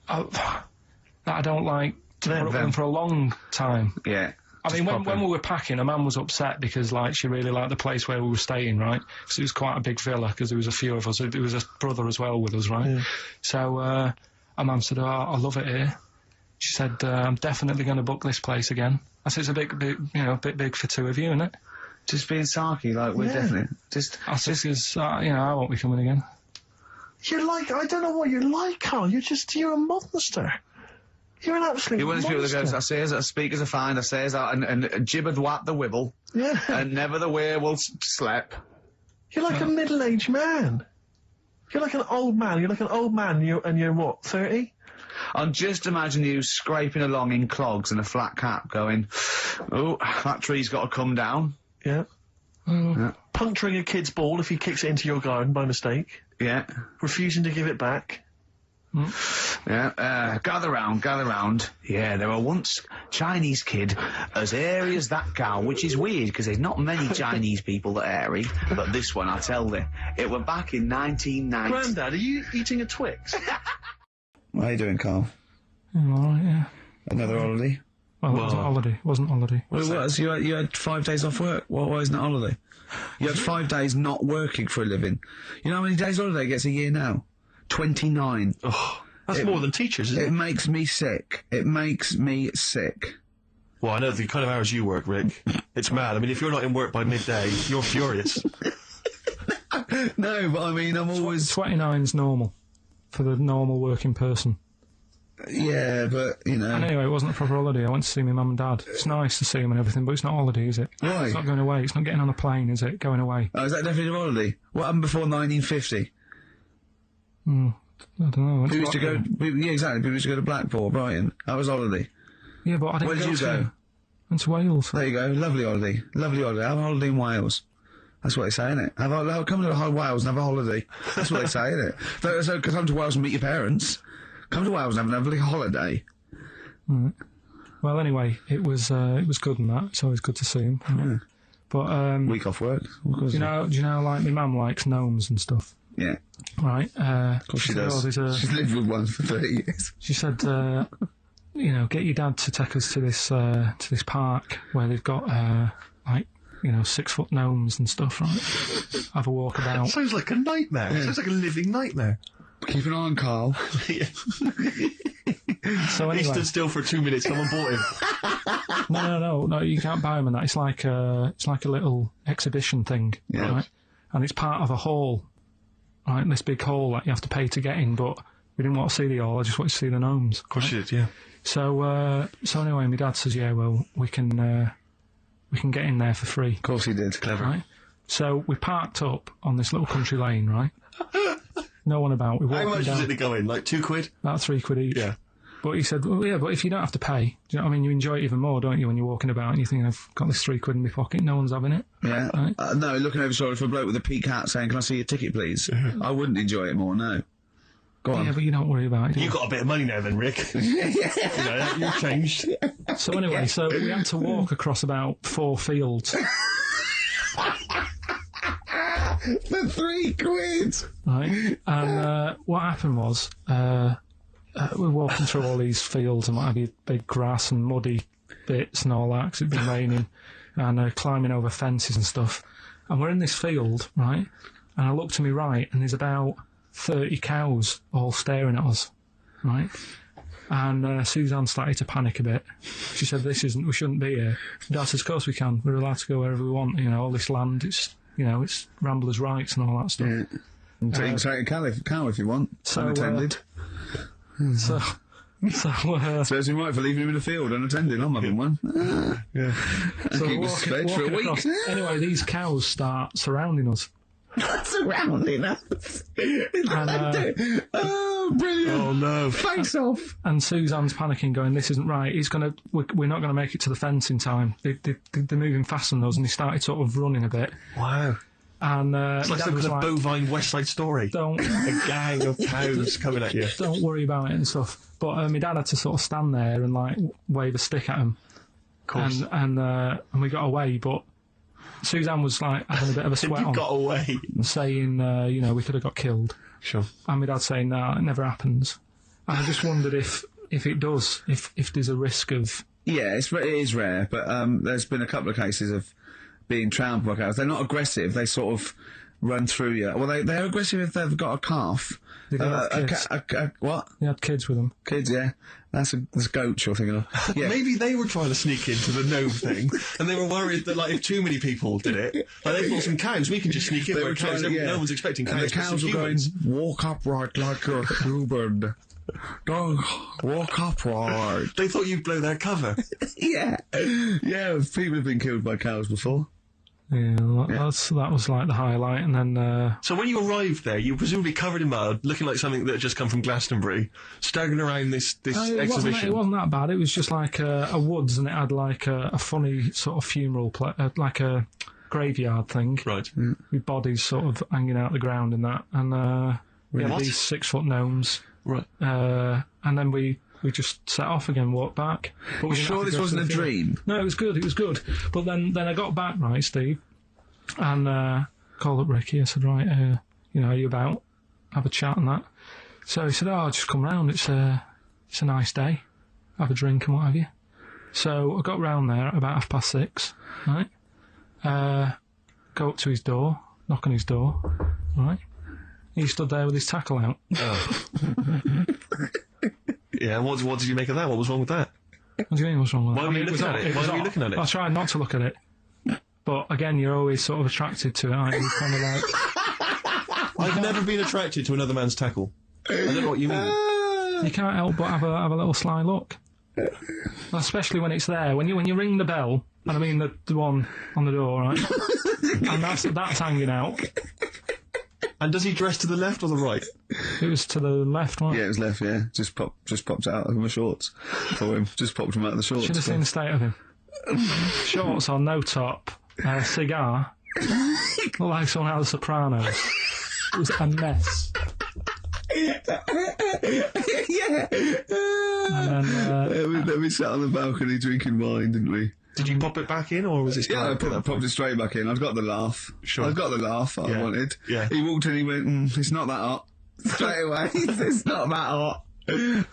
I don't like to put up with them for a long time. Yeah. I mean, when we were packing, a man was upset because, like, she really liked the place where we were staying, right? Because it was quite a big villa, because there was a few of us. There was a brother as well with us, right? Yeah. So, a man said, oh, I love it here. She said, I'm definitely going to book this place again. I said, it's a bit big for two of you, isn't it? Just being sarky, like, we're definitely... I said, because, I won't be coming again. You're like, I don't know what you're like, Carl. You're a monster. You're an absolute You're one of those people that monster. goes, I say as speakers are fine, I say as and jibbered whap the wibble, Yeah. and never the werewolf slep. You're like a middle-aged man. You're like an old man. You're like an old man, and you're what, 30? And just imagine you scraping along in clogs and a flat cap going, oh, that tree's got to come down. Yeah. Puncturing a kid's ball if he kicks it into your garden by mistake. Yeah. Refusing to give it back. Yeah, gather round. Yeah, there were once Chinese kid as hairy as that cow, which is weird because there's not many Chinese people that are hairy, but this one, I tell you, it were back in 1990. Grandad, are you eating a Twix? What are you doing, Carl? Alright, yeah. Another holiday? Well, it wasn't holiday. It wasn't holiday. Well, it was. You had 5 days off work. Why isn't it holiday? You had 5 days not working for a living. You know how many days holiday gets a year now? 29. Oh, that's more than teachers, isn't it? It makes me sick. It makes me sick. Well, I know the kind of hours you work, Rick. It's mad. I mean, if you're not in work by midday, you're furious. No, but I mean, I'm always... 29's normal for the normal working person. Yeah, but, you know... And anyway, it wasn't a proper holiday. I went to see my mum and dad. It's nice to see them and everything, but it's not a holiday, is it? Why? It's not going away. It's not getting on a plane, is it? Going away. Oh, is that definitely a holiday? What happened before 1950? I don't know. People used to go... Yeah, exactly. People used to go to Blackpool or Brighton. That was holiday. Yeah, but I didn't Where did you go? Went to Wales. There you go. Lovely holiday. Lovely holiday. Have a holiday in Wales. That's what they say, innit? Come to Wales and have a holiday. That's what they say, innit? So come to Wales and meet your parents. Come to Wales and have a lovely holiday. Right. Well, anyway, it was good and that. It's always good to see him. Yeah. But Week off work. do you know, like my mum likes gnomes and stuff. Yeah. Right. Of course she does. She's lived with one for 30 years. She said, get your dad to take us to this park where they've got 6-foot gnomes and stuff. Right. Have a walk about. Sounds like a nightmare. Yeah. Sounds like a living nightmare. Keep an eye on Karl. So anyway, He stood still for 2 minutes. Someone bought him. No. You can't buy them and that. It's like a little exhibition thing, Yeah. right? And it's part of a hall, right? This big hall that you have to pay to get in. But we didn't want to see the hall. I just wanted to see the gnomes. Of course you did, yeah. So anyway, my dad says, yeah, well, we can get in there for free. Of course he did. Clever. Right? So we parked up on this little country lane, right? No one about. We walked How much down. was it to go in? Like £2? About £3 each. Yeah. But he said, well, yeah, but if you don't have to pay, do you know what I mean? You enjoy it even more, don't you, when you're walking about and you think, I've got this £3 in my pocket, no one's having it. Yeah. Right? No, looking over shoulder for a bloke with a peak hat saying, can I see your ticket, please? I wouldn't enjoy it more, no. Go on. Yeah, but you don't worry about it. do You got a bit of money now then, Rick. You've changed. So anyway, so we had to walk across about 4 fields. For £3. Right? And what happened was, we're walking through all these fields and what have you, big grass and muddy bits and all that, because it'd been raining, and climbing over fences and stuff. And we're in this field, right? And I look to my right, and there's about 30 cows all staring at us, right? And Suzanne started to panic a bit. She said, we shouldn't be here. Dad says, of course we can. We're allowed to go wherever we want. You know, all this land, it's ramblers' rights and all that stuff. Yeah. You can take a cow if you want. So, unattended. So Serves me right for leaving him in the field unattended. I'm having one. Yeah. so Keep us fed for a week. across. Anyway, these cows start surrounding us. Surrounding us. And, oh, brilliant. Oh, no. Face off. and Suzanne's panicking, going, "This isn't right. We're not going to make it to the fence in time. They're moving faster than us." And he started sort of running a bit. Wow. And It's like Dad some was kind of bovine West Side Story. Don't A gang of cows coming at you. don't worry about it and stuff. But my dad had to sort of stand there and like wave a stick at him. Of course. And we got away, but Suzanne was like having a bit of a sweat You on, got away. saying, we could have got killed. Sure. And my dad saying, no, it never happens. And I just wondered if it does, if there's a risk of... Yeah, it is rare, but there's been a couple of cases of being trampled by cows. They're not aggressive. They sort of run through you. Well, they're aggressive if they've got a calf. They don't have kids. What? They had kids with them. Kids, yeah. That's a goat you're thinking of. Yeah. Maybe they were trying to sneak into the gnome thing, and they were worried that, like, if too many people did it, like, they thought some cows, we can just sneak in They where were cows, trying to- no one's expecting cows, And the but some cows were going, humans. walk upright like a human. Don't walk upright. They thought you'd blow their cover. Yeah. Yeah, people have been killed by cows before. Yeah, that was like the highlight, and then So when you arrived there, you were presumably covered in mud, looking like something that had just come from Glastonbury, staggering around this exhibition. It wasn't that bad. It was just like a woods, and it had like a funny sort of funeral, like a graveyard thing, Right. with bodies sort of hanging out the ground and that, and we had What? these 6-foot gnomes, Right. and then we just set off again, walked back. But we You didn't sure have to this go to wasn't the a funeral. dream? No, it was good. But then I got back, right, Steve, and called up Ricky. I said, right, are you about? Have a chat and that. So he said, oh, just come round. It's a nice day. Have a drink and what have you. So I got round there about 6:30, right? Go up to his door, knock on his door, right? He stood there with his tackle out. Oh. Yeah, what did you make of that? What was wrong with that? What do you mean, what's wrong with that? Why were you looking at it? Why were you looking at it? I tried not to look at it. But again, you're always sort of attracted to it, aren't you? Kind of like, I've never been attracted to another man's tackle. I don't know what you mean. you can't help but have a little sly look. Especially when it's there. When you ring the bell, and I mean the one on the door, right? And that's hanging out. And does he dress to the left or the right? It was to the left, right? Yeah, it was left, yeah. Just popped out of my shorts for him. Just popped him out of the shorts. Should have seen the state of him. Shorts on, no top, cigar. Looked like someone out of The Sopranos. It was a mess. Yeah. And then, we sat on the balcony drinking wine, didn't we? Did you pop it back in, or was it still Yeah, I out at that popped point? it straight back in. I've got the laugh. Sure. I've got the laugh I Yeah. wanted. Yeah. He walked in, he went, it's not that hot. Straight away. It's not that hot.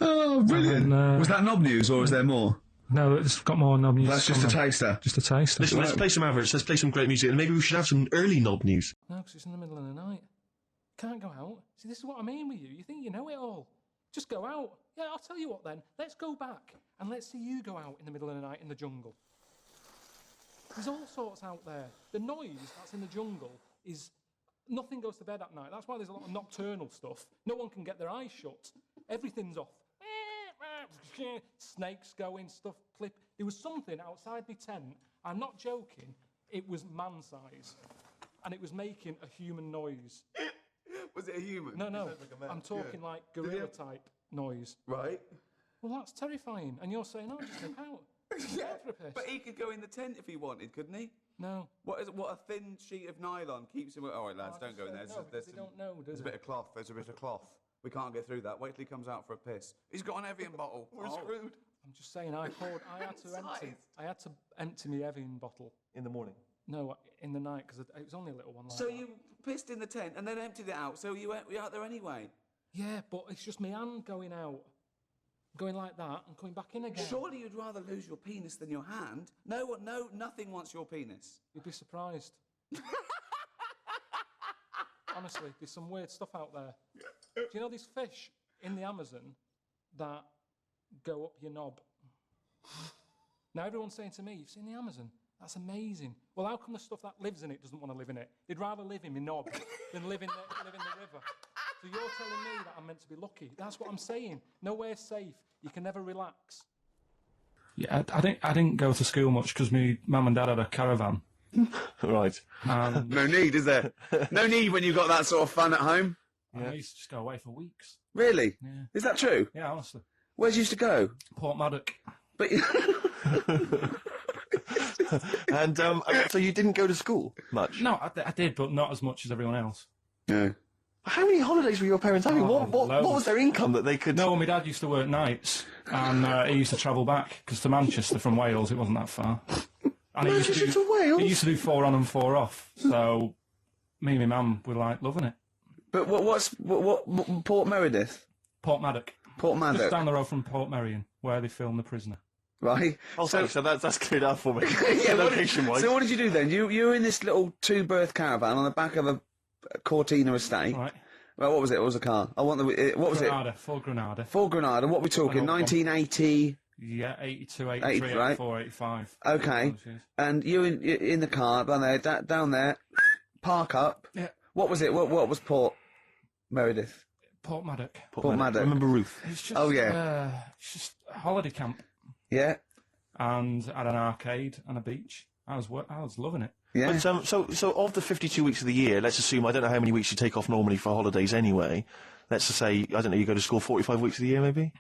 Oh, brilliant. And, Was that knob news, or is there more? no, it's got more knob news. That's just a taster. Just a taste. Listen, let's play some adverts, let's play some great music, and maybe we should have some early knob news. No, because it's in the middle of the night. Can't go out. See, this is what I mean with you. You think you know it all. Just go out. Yeah, I'll tell you what then. Let's go back and let's see you go out in the middle of the night in the jungle. There's all sorts out there. The noise that's in the jungle is... Nothing goes to bed at night. That's why there's a lot of nocturnal stuff. No one can get their eyes shut. Everything's off. Snakes going, stuff clip. There was something outside my tent. I'm not joking. It was man-size. And it was making a human noise. Was it a human? No. I'm talking like gorilla-type noise. Right. Well, that's terrifying. And you're saying, oh, just nip out. Yeah, Go for a piss. but he could go in the tent if he wanted, couldn't he? No. What a thin sheet of nylon keeps him... All right, lads, I don't just go in there. know, because they don't know, do There's a they? bit of cloth. There's a bit of cloth. We can't get through that. Wait till he comes out for a piss. He's got an Evian bottle. We're screwed. I'm just saying, I had to empty my Evian bottle. In the morning. No, in the night, because it was only a little one. Like So that. you pissed in the tent and then emptied it out, so you were out there anyway? Yeah, but it's just my hand going out, going like that, and coming back in again. Surely you'd rather lose your penis than your hand? No, nothing wants your penis. You'd be surprised. Honestly, there's some weird stuff out there. Do you know these fish in the Amazon that go up your knob? Now everyone's saying to me, you've seen the Amazon? That's amazing. Well, how come the stuff that lives in it doesn't want to live in it? They'd rather live in my knob than live in the river. So you're telling me that I'm meant to be lucky. That's what I'm saying. Nowhere's safe. You can never relax. Yeah, I didn't go to school much because my mum and dad had a caravan. Right. And No need, is there? No need when you've got that sort of fun at home. I used to just go away for weeks. Really? Yeah. Is that true? Yeah, honestly. Where'd you used to go? Port Maddock. But And so you didn't go to school much? No, I did, but not as much as everyone else. no. How many holidays were your parents having? Oh, What loads. was their income that they could... No, well, my dad used to work nights, and he used to travel back, because to Manchester from Wales, it wasn't that far. And Manchester to Wales? He used to do 4 on and 4 off, so me and my mum were, like, loving it. But what Port Meredith? Port Maddock. Port Just Maddock, down the road from Port Merion, where they filmed The Prisoner. right? Oh, so that's cleared up for me. Yeah, Location-wise. So what did you do then? You were in this little 2-berth caravan on the back of Cortina estate. Right. Well, what was it? What was the car? I want the. What was Granada, Ford Granada. it? Ford Granada. What are we talking? An old one. 1980. Yeah, 82, 83, right. 84, 85. Okay. And you in the car down there, park up. Yeah. What was it? What was Port Meredith? Port Maddock. Port Maddock. Remember Ruth? It's just, Oh, yeah. it's just a holiday camp Yeah. and had an arcade and a beach. I was loving it. Yeah. But, so of the 52 weeks of the year, let's assume, I don't know how many weeks you take off normally for holidays anyway. Let's just say, I don't know, you go to school 45 weeks of the year maybe?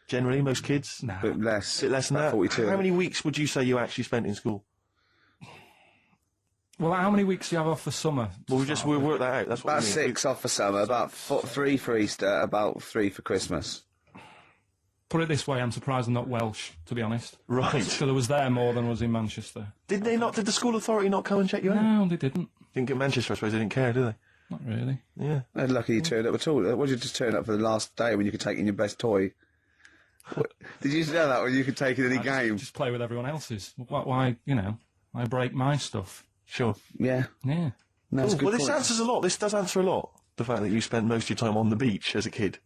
Generally, most kids? No. Bit less. Bit less than About that. 42. How many weeks would you say you actually spent in school? Well, how many weeks do you have off for summer? Well, we'll work that out. That's what About we mean. 6 off for summer, about 3 for Easter, about 3 for Christmas. Put it this way, I'm surprised I'm not Welsh, to be honest. Right. So there was there more than was in Manchester. Did the school authority not come and check you out? No, they didn't. Didn't get Manchester, I suppose they didn't care, did they? Not really. Yeah. They're lucky you turned up at all. What did you just turn up for the last day when you could take in your best toy? Did you know that when you could take in any game? Just play with everyone else's. Why, I break my stuff. Sure. Yeah. Yeah. No, that's a good Well, this point. answers a lot. This does answer a lot. The fact that you spent most of your time on the beach as a kid.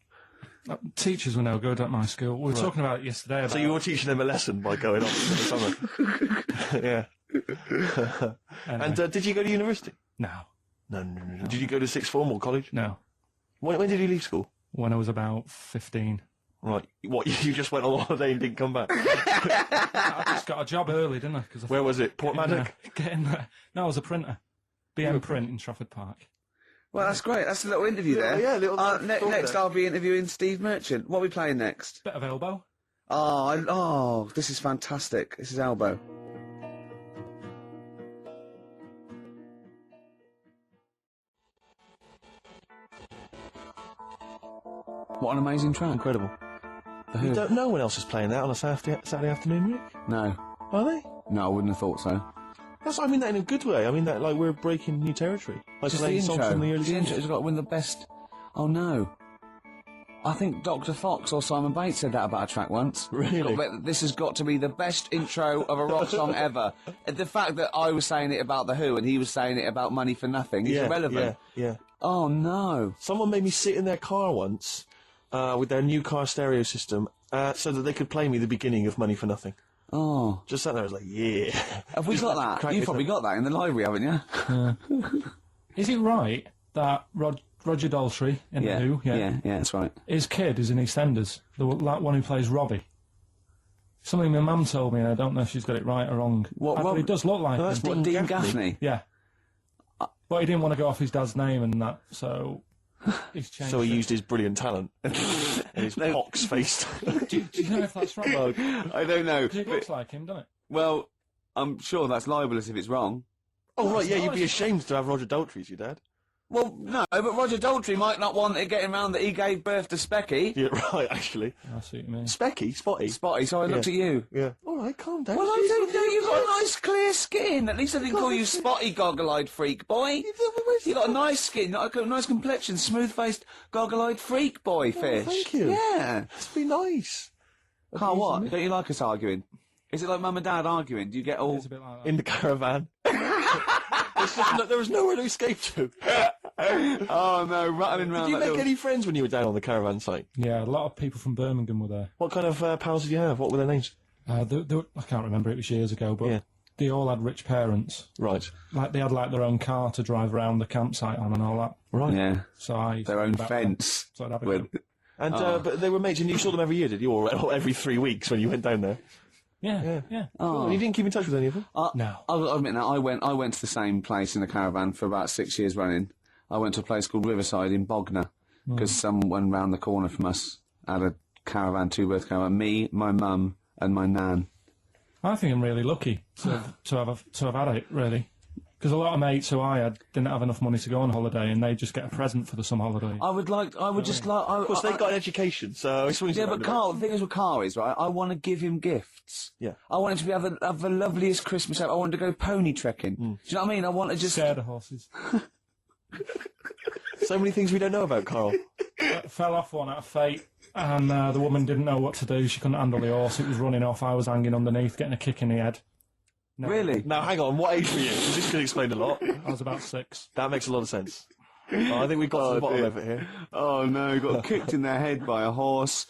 Teachers were no good at my school. We were talking about it yesterday. So you were teaching them a lesson by going off in the summer. Yeah. Anyway. And did you go to university? No. No. Did you go to sixth form or college? No. When did you leave school? When I was about 15. Right. What, you just went on holiday and didn't come back? I just got a job early, didn't I? Cause I Where was it? Port Maddock? Getting there. No, I was a printer. BM Print in Trafford Park. Well, that's great. That's a little interview there. Yeah, little next, there. I'll be interviewing Steve Merchant. What are we playing next? Bit of elbow. Oh, this is fantastic. This is Elbow. What an amazing track. Incredible. The You Who. don't know when else is playing that on a Saturday afternoon, Rick? No. Are they? No, I wouldn't have thought so. I mean that in a good way. I mean that like we're breaking new territory. Like Just the playing songs intro. from the early The intro 70s. has got to win the best. Oh no. I think Dr. Fox or Simon Bates said that about a track once. Really? This has got to be the best intro of a rock song ever. The fact that I was saying it about The Who and he was saying it about Money for Nothing is irrelevant. Yeah. Oh no. Someone made me sit in their car once with their new car stereo system so that they could play me the beginning of Money for Nothing. Oh. Just sat there, I was like, yeah. Have we got that? crack You've it probably got that in the library, haven't you? Is it right that Roger Daltrey in The Who, yeah, that's right. his kid is in EastEnders, that one who plays Robbie? Something my mum told me, and I don't know if she's got it right or wrong. What, It does look like that's him. What, Dean Gaffney? Yeah. But he didn't want to go off his dad's name and that, so he's changed So he it. used his brilliant talent and his pox-faced. Do you know if that's right? I don't know. 'Cause it looks like him, doesn't it? Well, I'm sure that's libelous if it's wrong. Oh, right, yeah, you'd be ashamed to have Roger Daltrey as your dad. Well, no, but Roger Daltrey might not want it getting round that he gave birth to Specky. Yeah, right, actually. I see what you mean. Specky? Spotty? Spotty, so I looked at you. Yeah. All right, calm down. Well, I don't know, you've got nice clear skin. At least I didn't call you Spotty Goggle-Eyed Freak Boy. You've got a nice skin, a nice complexion, smooth-faced Goggle-Eyed Freak Boy fish. thank you. Yeah. That's be nice. Carl, what? Don't you like us arguing? Is it like Mum and Dad arguing? Do you get all... It's a bit like that. In the caravan. There was nowhere to escape to. Oh, no, rattling round Did you that make any friends when you were down on the caravan site? Yeah, a lot of people from Birmingham were there. What kind of pals did you have? What were their names? I can't remember, it was years ago, but Yeah. they all had rich parents. Right. Like, they had, their own car to drive around the campsite on and all that. Right. Yeah, So I... their own about them. fence. So I'd have a With- go. And but they were mates, and you saw them every year, did you? Or every 3 weeks when you went down there? Yeah. Oh. And you didn't keep in touch with any of them? No. I'll admit now, I went to the same place in the caravan for about 6 years running. I went to a place called Riverside in Bognor, because someone round the corner from us had a caravan, two-berth caravan. Me, my mum, and my nan. I think I'm really lucky to have had it, really. Because a lot of mates who I had didn't have enough money to go on holiday, and they just get a present for the summer holiday. Of course, they got an education, so it swings Yeah, around but a bit. Carl, the thing is with Carl is, right, I want to give him gifts. Yeah. I want him to have the loveliest Christmas ever. I want him to go pony trekking. Do you know what I mean? I want to just... Scared of horses. So many things we don't know about Carl. Fell off one out of fate, and the woman didn't know what to do. She couldn't handle the horse. It was running off. I was hanging underneath, getting a kick in the head. No, Really? Now, hang on, what age were you? 'Cause this could explain a lot. I was about 6. That makes a lot of sense. I think we got to the bottom of it here. Oh no, got kicked in the head by a horse,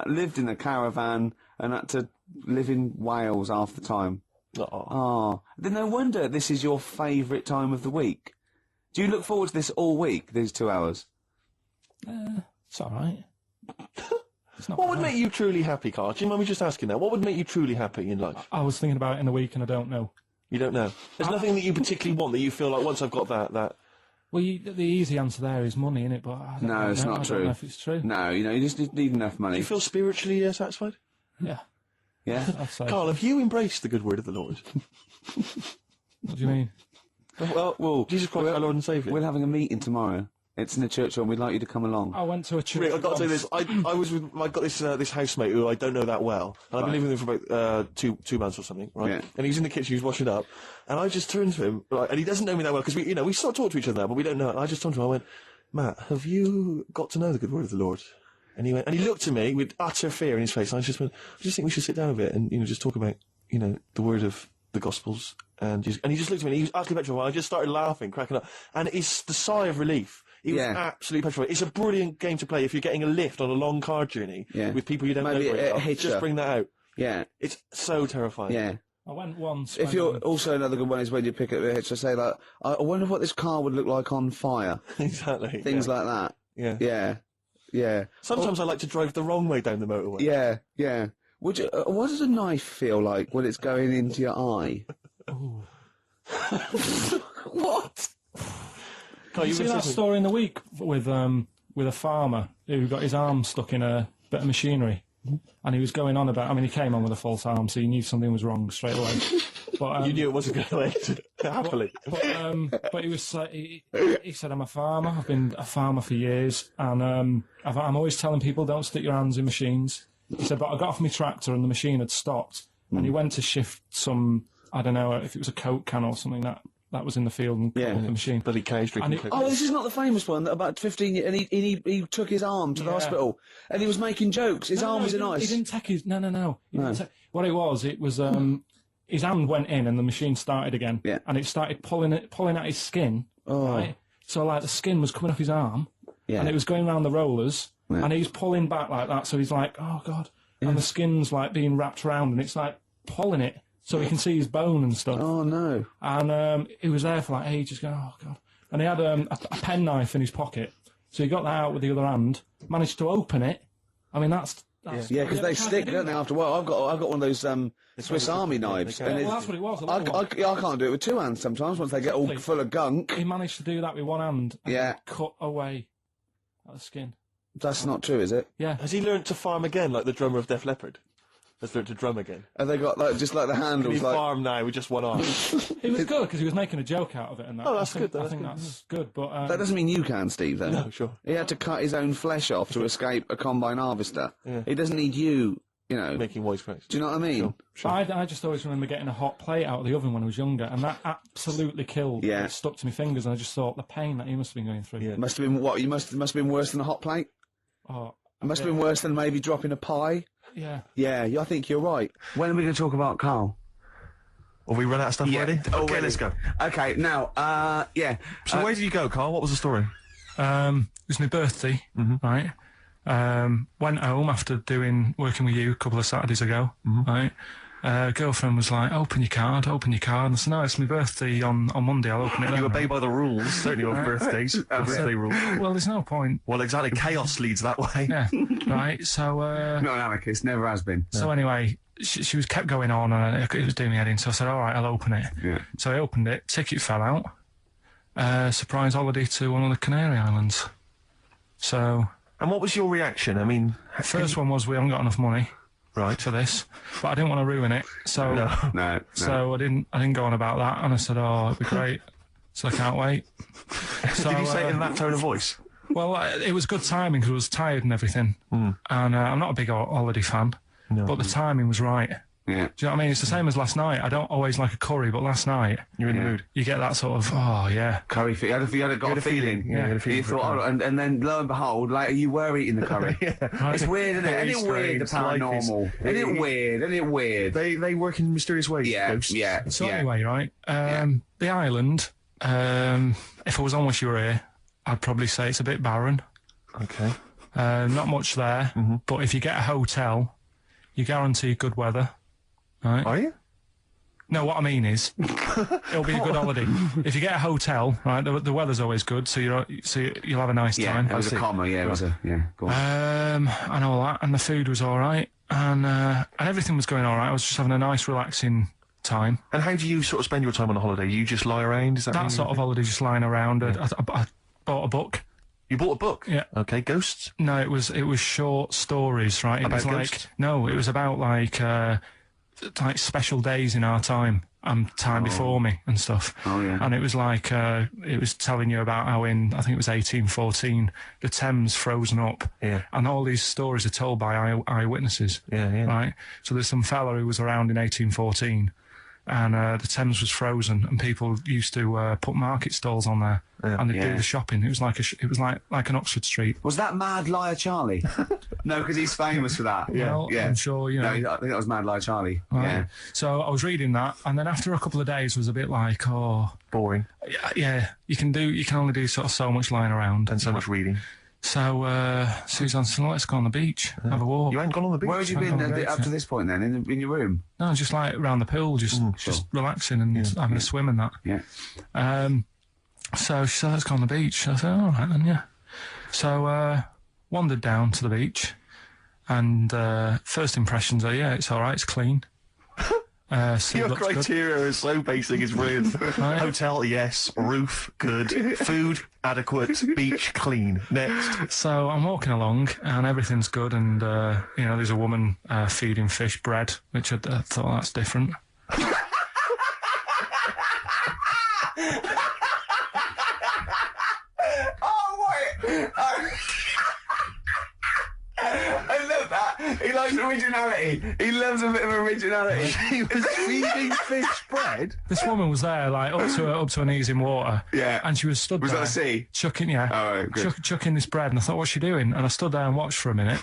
lived in a caravan, and had to live in Wales half the time. Oh. Then no wonder this is your favourite time of the week. Do you look forward to this all week, these 2 hours? It's alright. What would make you truly happy, Karl? Do you mind me just asking that? What would make you truly happy in life? I was thinking about it in the week and I don't know. You don't know? There's nothing that you particularly want that you feel like once I've got that... Well, the easy answer there is money, innit? But I don't know. It's not I true. don't know if it's true. No, you just need enough money. Do you feel spiritually satisfied? Yeah. Yeah? I'd say. Karl, have you embraced the good word of the Lord? What do you mean? Well, Jesus Christ, our Lord and Saviour. We're having a meeting tomorrow. It's in the church hall and we'd like you to come along. I went to a church. Rick, I've got to say this. I got this housemate who I don't know that well, and I've been living with him for about two months or something, right? Yeah. And he's in the kitchen, he's washing up, and I just turned to him, right, and he doesn't know me that well because we sort of talk to each other now, but we don't know. And I just turned to him, I went, Matt, have you got to know the good word of the Lord? And he went, and he looked at me with utter fear in his face, and I just went, I just think we should sit down a bit and just talk about the word of the Gospels, and he just looked at me, and he was utterly petrified. I just started laughing, cracking up, and it's the sigh of relief. He was absolutely petrified. It's a brilliant game to play if you're getting a lift on a long car journey with people you don't know very well. Just bring that out. Yeah. It's so terrifying. Yeah. I went once. If you're also another good one is when you pick up the hitch, I say like, I wonder what this car would look like on fire. Exactly. Things like that. Yeah. Yeah. Yeah. Sometimes I like to drive the wrong way down the motorway. Yeah. Yeah. Would you? What does a knife feel like when it's going into your eye? What? You see that story in the week with a farmer who got his arm stuck in a bit of machinery, and he was going on about. I mean, he came on with a false arm, so you knew something was wrong straight away. But you knew it wasn't going to end happily. But he was he said, "I'm a farmer. I've been a farmer for years, and I'm always telling people don't stick your hands in machines." He said, "But I got off my tractor and the machine had stopped, and he went to shift some. I don't know if it was a Coke can or something that was in the field and the machine. Bloody cows drinking Coke. Oh, this is not the famous one that about 15 years, and he took his arm to the hospital, and he was making jokes. His arm was in ice. He didn't take his... No. What it was his hand went in and the machine started again, and it started pulling at his skin, right? So, like, the skin was coming off his arm, and it was going around the rollers, and he's pulling back like that, so he's like, oh, God. And the skin's, like, being wrapped around, and it's, like, pulling it. So he can see his bone and stuff. Oh, no. And he was there for like ages going, oh, God. And he had a penknife in his pocket. So he got that out with the other hand, managed to open it. I mean, that's because they stick, don't they, after a while? I've got one of those Swiss Army knives. Well, that's what it was. I can't do it with two hands sometimes once they get all full of gunk. He managed to do that with one hand and cut away at the skin. That's not true, is it? Yeah. Has he learned to farm again, like the drummer of Def Leppard? Has learned to drum again. Have they got just like the handles? Can he farm now with just one arm? He was good because he was making a joke out of it and that. Oh, that's good. I think that's good. But that doesn't mean you can, Steve. Though. No, sure. He had to cut his own flesh off to escape a combine harvester. Yeah. He doesn't need you. Making wisecracks. Do you know what I mean? Sure. I just always remember getting a hot plate out of the oven when I was younger, and that absolutely killed. Yeah. It stuck to my fingers, and I just thought the pain that he must have been going through. Yeah. Must have been what? You must have been worse than a hot plate. Oh, it must have been worse than maybe dropping a pie. Yeah. Yeah, I think you're right. When are we going to talk about Karl? Have we run out of stuff already? Okay, let's go. Okay, now, yeah. So where did you go, Karl? What was the story? It was my birthday, right? Went home after working with you a couple of Saturdays ago, right? Girlfriend was like, open your card. And I said, no, it's my birthday on Monday, I'll open it then. You obey by the rules, certainly on birthdays. Birthday rules. Well, there's no point. Well, exactly, chaos leads that way. Yeah, right, so... Not an anarchist, never has been. So anyway, she was kept going on, and it was doing me head in, so I said, all right, I'll open it. Yeah. So I opened it, ticket fell out, surprise holiday to one of the Canary Islands. So... And what was your reaction? I mean... First one was we haven't got enough money. Right. For this, but I didn't want to ruin it, so no. So I didn't go on about that, and I said, "Oh, it'd be great." So I can't wait. So, did you say it in that tone of voice? Well, it was good timing because I was tired and everything, and I'm not a big holiday fan, but the timing was right. Yeah. Do you know what I mean? It's the same as last night. I don't always like a curry, but last night you're in the mood. You get that sort of curry. You had a feeling. Yeah. You thought, and then lo and behold, later you were eating the curry. Right. It's weird, isn't it? Isn't it weird? The paranormal. Isn't it weird? They work in mysterious ways. Yeah. Ghosts. Yeah. So anyway, right. The island. If I was on Wish You Were Here, I'd probably say it's a bit barren. Okay. Not much there, but if you get a hotel, you guarantee good weather. Right? Are you? No, what I mean is, it'll be a good holiday. If you get a hotel, right, the weather's always good, so you'll have a nice Yeah, time. it was a comma. Yeah, it was a Go on. And all that, and the food was all right, and everything was going all right. I was just having a nice, relaxing time. And how do you sort of spend your time on a holiday? You just lie around? Is that That sort of holiday, just lying around. I bought a book. You bought a book? Yeah. Okay, ghosts? No, it was short stories, right? It About was like ghosts? no, it was about like special days in our time and time before me and stuff. Oh, yeah. And it was like it was telling you about how in I think it was 1814 the Thames frozen up. Yeah. And all these stories are told by eyewitnesses. Yeah. Right. So there's some fella who was around in 1814. And the Thames was frozen, and people used to put market stalls on there, and they'd do the shopping. It was like like an Oxford Street. Was that Mad Liar Charlie? No, because he's famous for that. Well, I'm sure you know. No, I think that was Mad Liar Charlie. Right. Yeah. So I was reading that, and then after a couple of days, was a bit like, oh, Boring. yeah, you can only do sort of so much lying around. And so much reading. So Suzanne said, let's go on the beach, have a walk. You hadn't gone on the beach? Where had you been up to this point then? In your room? No, just like around the pool, just relaxing and having a swim and that. Yeah. So she said, let's go on the beach. I said, all right then, yeah. So wandered down to the beach, and first impressions are, yeah, it's all right, it's clean. Sea Your looks good. criteria is so basic, it's brilliant. Hotel, yes. Roof, good. Food, adequate. Beach, clean. Next. So I'm walking along, and everything's good, and there's a woman feeding fish bread, which I thought that's different. I love that. He likes originality. He loves a bit of originality. He was feeding fish bread? This woman was there, like up to her knees in water. Yeah. And she was stood Was there. that a sea? Chucking, Oh, right, good. chucking this bread, and I thought, what's she doing? And I stood there and watched for a minute,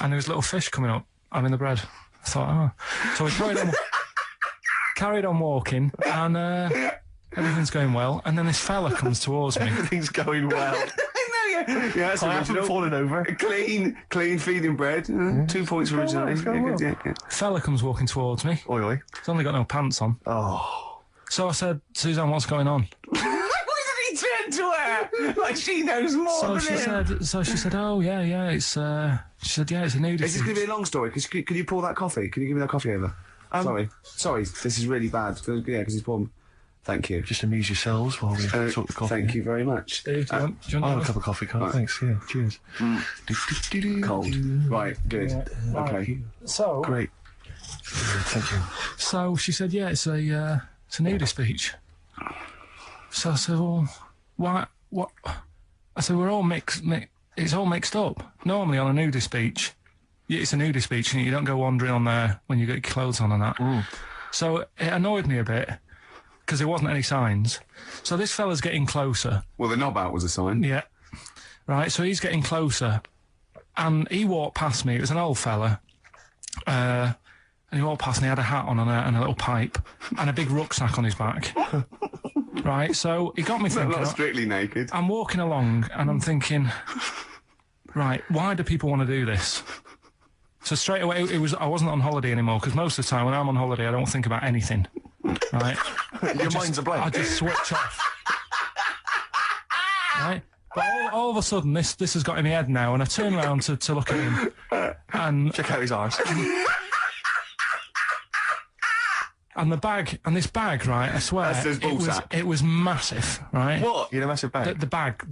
and there was little fish coming up, having the bread. I thought, oh. So we carried on walking, and everything's going well, and then this fella comes towards me. Everything's going well. Yeah, that's I haven't original. fallen over. Clean feeding bread. 2 points for originality. Yeah. Fella comes walking towards me. Oi, oi. He's only got no pants on. Oh. So I said, Suzanne, what's going on? Why did he turn to her? Like she knows more So than him. she said, oh yeah, it's. She said, yeah, it's a nudity. Is this going to be a long story? Could you pour that coffee? Can you give me that coffee over? Sorry, this is really bad. Yeah, because he's pouring. Thank you. Just amuse yourselves while we talk the coffee. Thank you very much. Steve, do you want I'll have a cup of coffee, Carl. Right. Thanks, yeah. Cheers. Cold. Right, good. Yeah. Okay. So Great. Thank you. So she said, yeah, it's a nudist beach. So I said, well, why? What? I said, we're all mixed. It's all mixed up. Normally on a nudist beach, it's a nudist beach, and you don't go wandering on there when you get your clothes on and that. So it annoyed me a bit because there wasn't any signs. So this fella's getting closer. Well, the knob out was a sign. Yeah. Right. So he's getting closer, and he walked past me. It was an old fella. And he walked past, and he had a hat on and a little pipe and a big rucksack on his back. Right, so he got me thinking. Not strictly naked. I'm walking along, and I'm thinking, right, why do people want to do this? So straight away, I wasn't on holiday anymore, because most of the time when I'm on holiday, I don't think about anything. Right? Your mind's a blank. I just switch off. Right? But all of a sudden, this has got in my head now, and I turn around to look at him, and Check out his arse. and this bag, right? I swear, That's his ball sack. it was massive, right? What? You had a massive bag? The bag,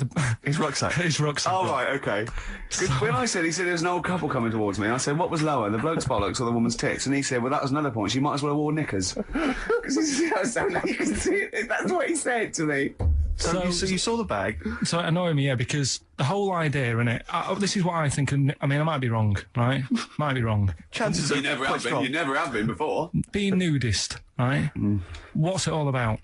His rucksack? his rucksack. Oh, right, okay. 'Cause when he said there was an old couple coming towards me, I said, what was lower, the bloke's bollocks or the woman's tits? And he said, well, that was another point. She might as well have worn knickers. Because he said, I was so naked. That's what he said to me. So you saw the bag? So it annoyed me, yeah, because the whole idea in it, this is what I think, I mean, I might be wrong, right? Might be wrong. Chances are You never quite have been. strong. You never have been before. Being nudist, right? What's it all about?